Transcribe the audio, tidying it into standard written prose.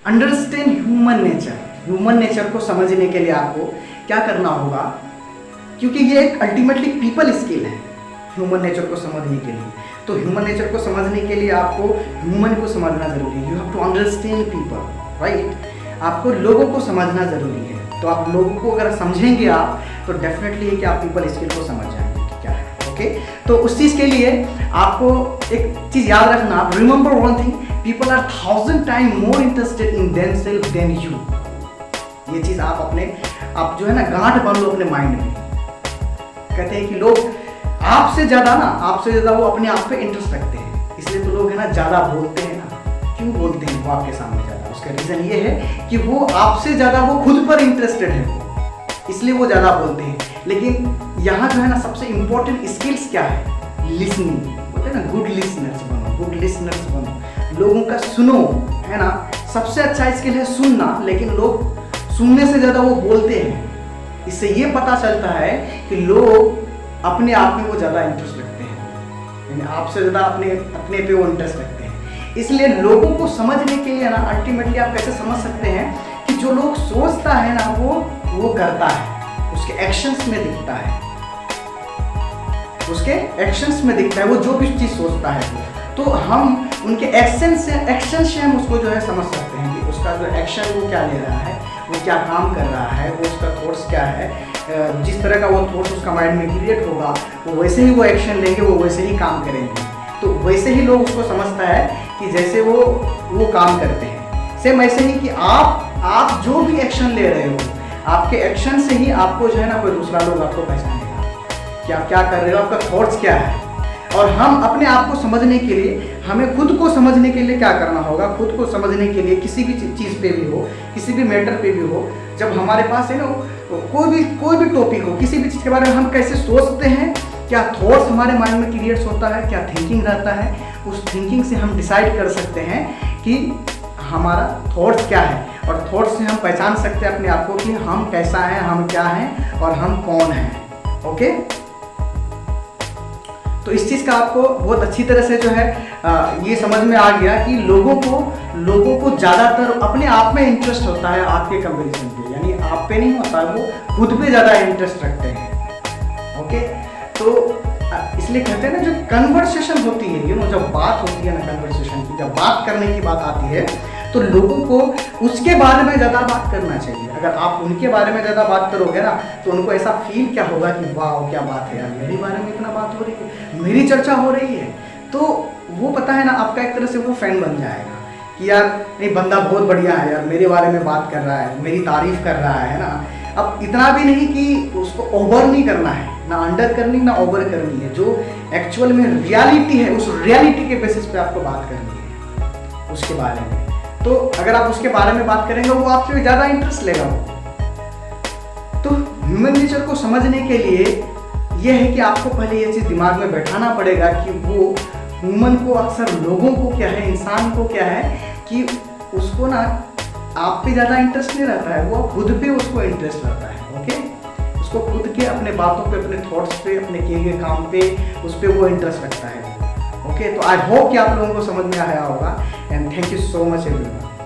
Understand human nature को समझने के लिए आपको क्या करना होगा, क्योंकि ये एक अल्टीमेटली पीपल स्किल है ह्यूमन नेचर को समझने के लिए। तो ह्यूमन नेचर को समझने के लिए आपको ह्यूमन को समझना जरूरी है। You have to understand people, right. आपको लोगों को समझना जरूरी है। तो आप लोगों को अगर समझेंगे आप, तो डेफिनेटली है कि आप पीपल स्किल को समझ जाएंगे कि क्या है। ओके, तो उस चीज़ के लिए आपको एक चीज़ याद रखना, remember one thing, people are 1000 time more interested in themselves than you. ये चीज़ आप जो है ना गांठ बांध लो अपने माइंड में। कहते हैं कि लोग आपसे ज़्यादा वो अपने आप पे इंटरेस्ट रखते हैं, इसलिए तो लोग है ना ज़्यादा बोलते हैं ना। क्यों बोलते हैं वो आपके सामने ज़्यादा? उसका रीज़न ये है कि वो आपसे ज़्यादा वो खुद पर इंटरेस्टेड है, इसलिए वो ज़्यादा बोलते हैं। लेकिन यहाँ जो है ना सबसे इम्पोर्टेंट स्किल्स क्या है? लिसनिंग। बोलते हैं ना गुड लिसनर्स बनो, लोगों का सुनो, है ना। सबसे अच्छा स्किल है सुनना, लेकिन लोग सुनने से ज़्यादा वो बोलते हैं। इससे ये पता चलता है कि लोग अपने आप में वो ज़्यादा इंटरेस्ट रखते हैं, यानी आपसे ज़्यादा अपने पे वो इंटरेस्ट रखते हैं। इसलिए लोगों को समझने के लिए ना अल्टीमेटली आप कैसे समझ सकते हैं कि जो लोग सोचता है ना वो करता है, उसके एक्शंस में दिखता है, वो जो भी चीज़ सोचता है। तो हम उनके एक्शन से हम उसको जो है समझ सकते हैं कि उसका जो एक्शन वो क्या ले रहा है, वो क्या काम कर रहा है, वो उसका थॉट्स क्या है। जिस तरह का वो थॉट्स उसका माइंड में क्रिएट होगा, वो वैसे ही वो एक्शन लेंगे, वो वैसे ही काम करेंगे। तो वैसे ही लोग उसको समझता है कि जैसे वो काम करते हैं। सेम ऐसे ही कि आप जो भी एक्शन ले रहे हो, आपके एक्शन से ही आपको जो है ना कोई दूसरा लोग आपको पहचानेगा कि आप क्या कर रहे हो, आपका थॉट्स क्या है। और हम अपने आप को समझने के लिए, हमें खुद को समझने के लिए क्या करना होगा? खुद को समझने के लिए किसी भी चीज़ पे भी हो, किसी भी मैटर पे भी हो, जब हमारे पास है ना कोई भी टॉपिक हो, किसी भी चीज़ के बारे में हम कैसे सोचते हैं, क्या थॉट्स हमारे माइंड में क्रिएट होता है, क्या थिंकिंग रहता है, उस थिंकिंग से हम डिसाइड कर सकते हैं कि हमारा थॉट्स क्या है। और थॉट्स से हम पहचान सकते हैं अपने आप को कि हम कैसा हैं, हम क्या हैं और हम कौन हैं। ओके, तो इस चीज़ का आपको बहुत अच्छी तरह से जो है ये समझ में आ गया कि लोगों को ज़्यादातर अपने आप में इंटरेस्ट होता है आपके कंपैरिजन पे, यानी आप पे नहीं होता, वो खुद पे ज़्यादा इंटरेस्ट रखते हैं। ओके, तो इसलिए कहते हैं ना जो कन्वर्सेशन होती है, जब बात होती है ना कन्वर्सेशन की, जब बात करने की बात आती है, तो लोगों को उसके बारे में ज़्यादा बात करना चाहिए। अगर आप उनके बारे में ज़्यादा बात करोगे ना, तो उनको ऐसा फील क्या होगा कि वाह क्या बात है यार, मेरे बारे में इतना बात हो रही है, मेरी चर्चा हो रही है। तो वो पता है ना आपका एक तरह से वो फैन बन जाएगा कि यार नहीं बंदा बहुत बढ़िया है यार, मेरे बारे में बात कर रहा है, मेरी तारीफ कर रहा है ना। अब इतना भी नहीं कि उसको ओवर नहीं करना है, ना अंडर करनी ना ओवर करनी है। जो एक्चुअल में रियलिटी है, उस रियलिटी के बेसिस पे आपको बात करनी है उसके बारे में। तो अगर आप उसके बारे में बात करेंगे, वो आपसे ज़्यादा इंटरेस्ट लेगा। तो ह्यूमन नेचर को समझने के लिए यह है कि आपको पहले ये चीज़ दिमाग में बैठाना पड़ेगा कि वो ह्यूमन को, अक्सर लोगों को क्या है, इंसान को क्या है कि उसको ना आप पे ज़्यादा इंटरेस्ट नहीं रहता है, वो खुद पे उसको इंटरेस्ट रहता है। ओके, उसको खुद के अपने बातों पे, अपने थॉट्स पे, अपने किए गए काम पे, उस पर वो इंटरेस्ट रखता है। ओके, तो आई होप कि आप लोगों को समझ में आया होगा। And thank you so much everyone.